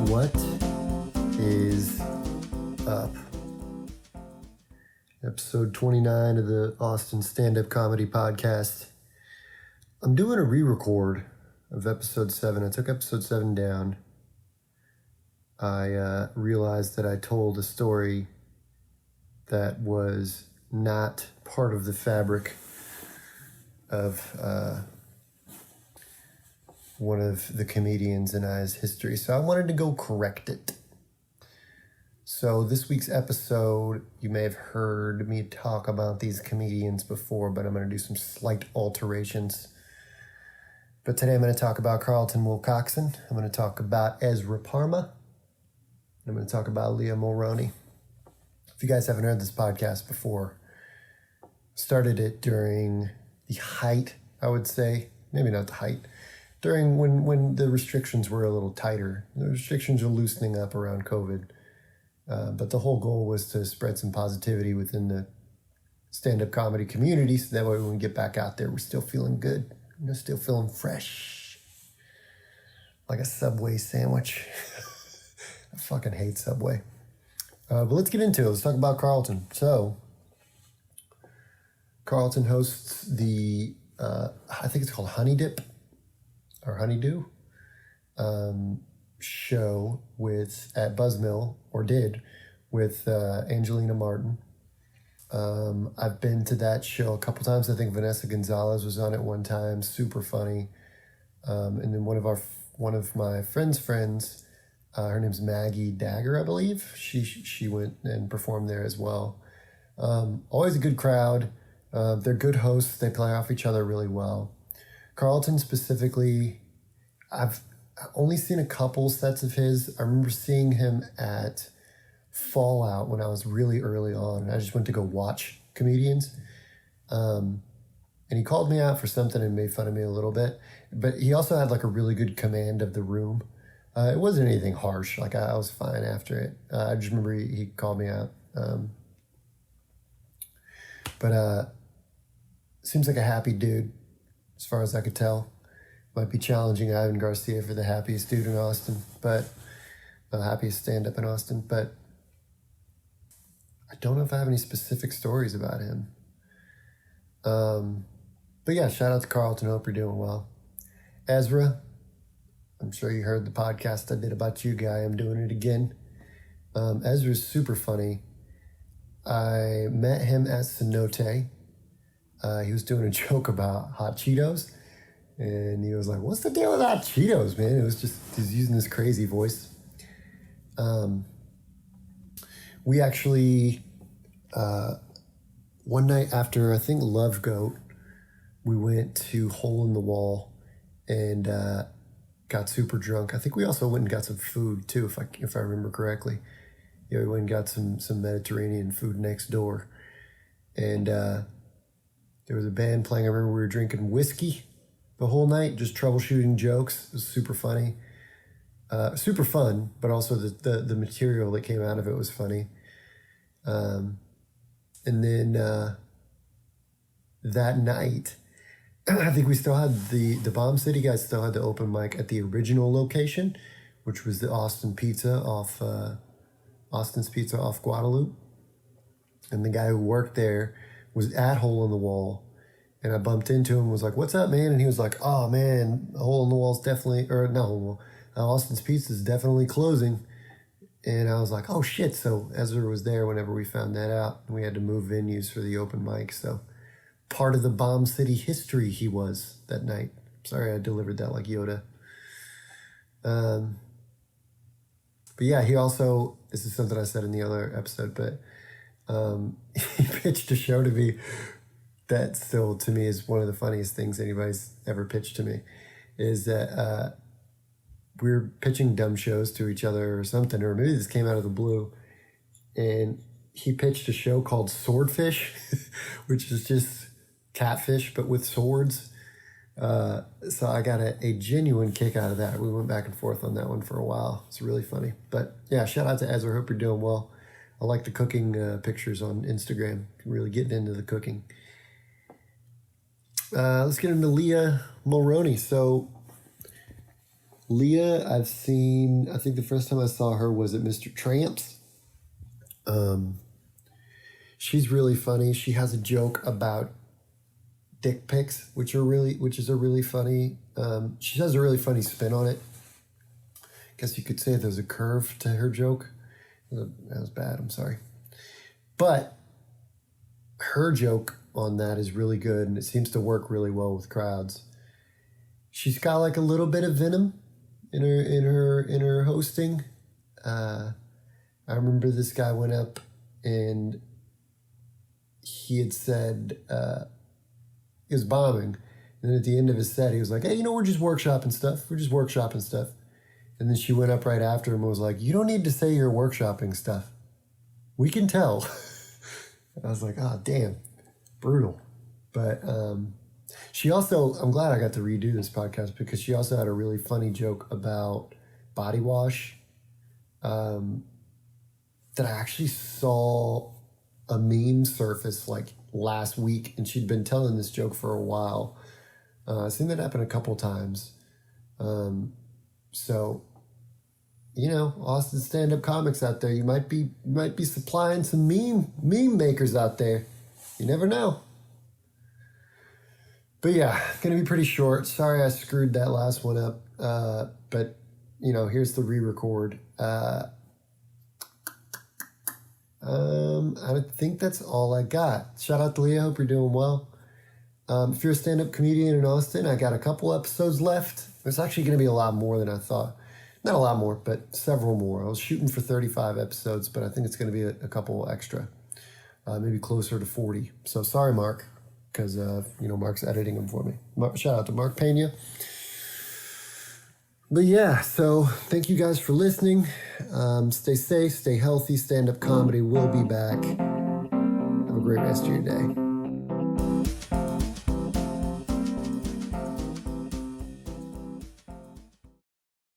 What is up? Episode 29 of the Austin Stand-Up Comedy Podcast. I'm doing a re-record of episode 7. I took episode 7 down. I realized that I told a story that was not part of the fabric of one of the comedians and I's history. So I wanted to go correct it. So this week's episode, you may have heard me talk about these comedians before, but I'm going to do some slight alterations. But today I'm going to talk about Carlton Wilcoxson. I'm going to talk about Ezra Parma. I'm going to talk about Leah Mulroney. If you guys haven't heard this podcast before, started it during the height, I would say, maybe not the height, during when the restrictions were a little tighter. The restrictions are loosening up around COVID. But the whole goal was to spread some positivity within the stand-up comedy community, so that way when we get back out there, we're still feeling good. Still feeling fresh. Like a Subway sandwich. I fucking hate Subway. But let's get into it. Let's talk about Carlton. So, Carlton hosts the, I think it's called Honey Dip, or Honeydew, show at Buzzmill, or did, with Angelina Martin. I've been to that show a couple times. I think Vanessa Gonzalez was on it one time. Super funny. And then one of my friend's friends, her name's Maggie Dagger, I believe. She went and performed there as well. Always a good crowd. They're good hosts. They play off each other really well. Carlton specifically, I've only seen a couple sets of his. I remember seeing him at Fallout when I was really early on. I just went to go watch comedians. And he called me out for something and made fun of me a little bit. But he also had like a really good command of the room. It wasn't anything harsh. Like I was fine after it. I just remember he called me out. But seems like a happy dude as far as I could tell. Might be challenging Ivan Garcia for the happiest dude in Austin, but the happiest stand-up in Austin. But I don't know if I have any specific stories about him. But yeah, shout out to Carlton. Hope you're doing well. Ezra, I'm sure you heard the podcast I did about you, guy. I'm doing it again. Ezra's super funny. I met him at Cenote. He was doing a joke about hot Cheetos. And he was like, what's the deal with hot Cheetos, man? It was just, he's using this crazy voice. We actually, one night after, I think, Love Goat, we went to Hole in the Wall and got super drunk. I think we also went and got some food, too, if I remember correctly. Yeah, we went and got some Mediterranean food next door. And there was a band playing. I remember we were drinking whiskey the whole night, just troubleshooting jokes. It was super funny. Super fun, but also the material that came out of it was funny. And then that night, I think we still had the Bomb City guys still had the open mic at the original location, which was the Austin's Pizza off Guadalupe. And the guy who worked there was at Hole in the Wall. And I bumped into him and was like, what's up, man? And he was like, oh, man, Hole in the Wall's definitely, or not Hole in the Wall, Austin's Pizza is definitely closing. And I was like, oh, shit. So Ezra was there whenever we found that out. And we had to move venues for the open mic. So part of the Bomb City history he was that night. Sorry I delivered that like Yoda. But yeah, he also, this is something I said in the other episode, but he pitched a show to me that still, to me, is one of the funniest things anybody's ever pitched to me, is that we were pitching dumb shows to each other or something, or maybe this came out of the blue, and he pitched a show called Swordfish, which is just catfish, but with swords. So I got a genuine kick out of that. We went back and forth on that one for a while. It's really funny. But yeah, shout out to Ezra. Hope you're doing well. I like the cooking pictures on Instagram. Really getting into the cooking. Let's get into Leah Mulroney. So Leah, I've seen, I think the first time I saw her was at Mr. Tramp's. She's really funny. She has a joke about dick pics, which is a really funny, she has a really funny spin on it. Guess you could say there's a curve to her joke. That was bad, I'm sorry. But her joke on that is really good, and it seems to work really well with crowds. She's got like a little bit of venom in her hosting. I remember this guy went up and he had said he was bombing, and then at the end of his set he was like, "Hey, we're just workshopping stuff." And then she went up right after him and was like, "You don't need to say you're workshopping stuff. We can tell." I was like, "Oh, damn, brutal." But she also, I'm glad I got to redo this podcast because she also had a really funny joke about body wash that I actually saw a meme surface like last week, and she'd been telling this joke for a while. I've seen that happen a couple times. So, Austin stand-up comics out there, you might be supplying some meme makers out there. You never know. But yeah, gonna be pretty short. Sorry I screwed that last one up. But here's the re-record. I think that's all I got. Shout out to Leah. Hope you're doing well. If you're a stand-up comedian in Austin, I got a couple episodes left. There's actually going to be a lot more than I thought. Not a lot more, but several more. I was shooting for 35 episodes, but I think it's going to be a couple extra. Maybe closer to 40. So sorry, Mark, because, Mark's editing them for me. Shout out to Mark Pena. But yeah, so thank you guys for listening. Stay safe, stay healthy. Stand-up comedy will be back. Have a great rest of your day.